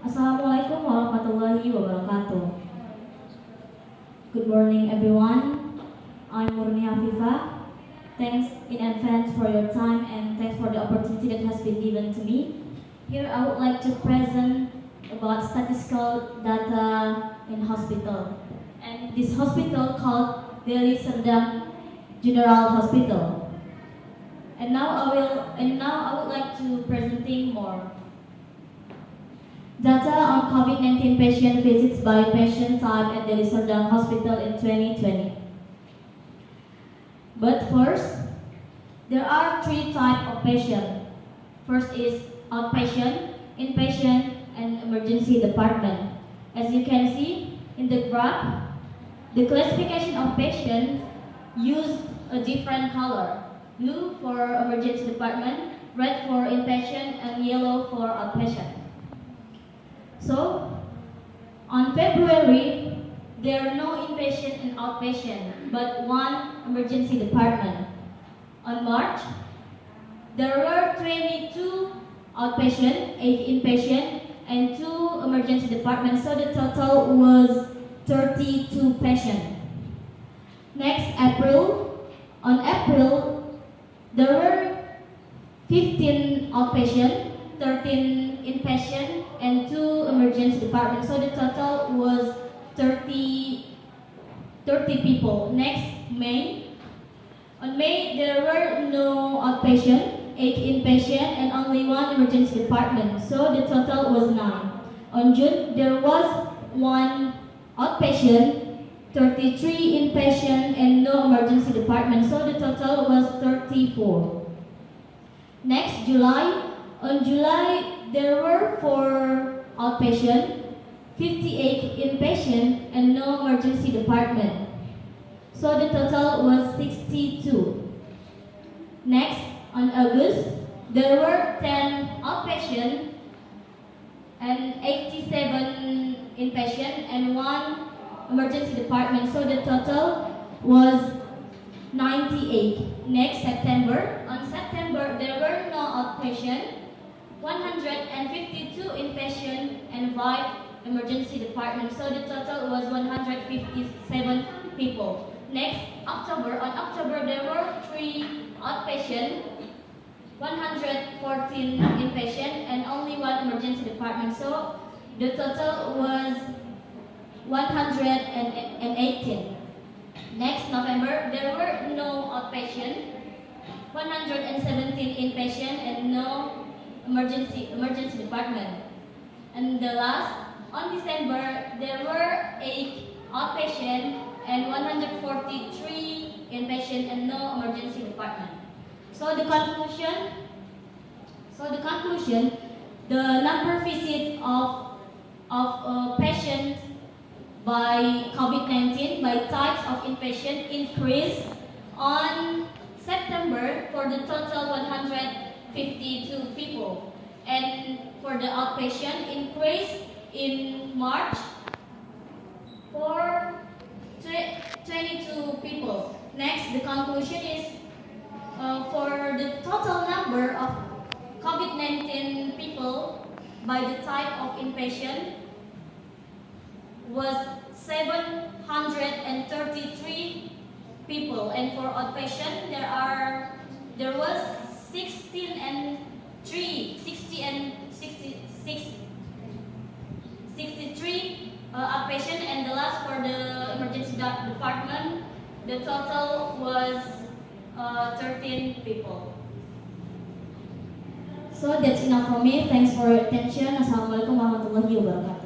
Assalamualaikum warahmatullahi wabarakatuh. Good morning, everyone. I'm Murni. Thanks in advance for your time and thanks for the opportunity that has been given to me. Here I would like to present about statistical data in hospital. And this hospital called Deli Serdang General Hospital. And now I would like to presenting more. Data on COVID-19 patient visits by patient type at Deli Serdang Hospital in 2020. But first, there are three types of patient. First is outpatient, inpatient, and emergency department. As you can see in the graph, the classification of patients use a different color. Blue for emergency department, red for inpatient, and yellow for outpatient. So, on February, there are no inpatient and outpatient, but one emergency department. On March, there were 22 outpatient, 8 inpatient, and 2 emergency departments, so the total was 32 patients. Next, on April, there were 15 outpatient, 13 inpatient, and 2 emergency departments, so the total was 30 people. Next, May. On May, there were no outpatient, 8 inpatient, and only 1 emergency department, so the total was 9. On June, there was 1 outpatient, 33 inpatient, and no emergency department, so the total was 34. Next, July. On July, there were 4 outpatient, 58 inpatient, and no emergency department. So the total was 62. Next, on August, there were 10 outpatient and 87 inpatient and 1 emergency department. So the total was 98. Next, September. On September, there were no outpatient, 152 inpatient, and 5 emergency departments. So the total was 157 people. Next, October. On October, there were 3 outpatient, 114 inpatient, and only 1 emergency department. So the total was 118. Next, November, there were no outpatient, 117 inpatient, and no emergency department. And the last, on December, there were 8 outpatient and 143 inpatient and no emergency department. So the conclusion, the number visit of patients by COVID-19 by types of inpatient increased on September for the total 152 people, and for the outpatient increased in March for 22 people. Next, the conclusion is for the total number of COVID-19 people by the type of inpatient was 733 people, and for outpatient there was 60 and 63 outpatient, and the last for the emergency department, the total was 13 people. So that's enough for me. Thanks for your attention. Assalamualaikum warahmatullahi wabarakatuh.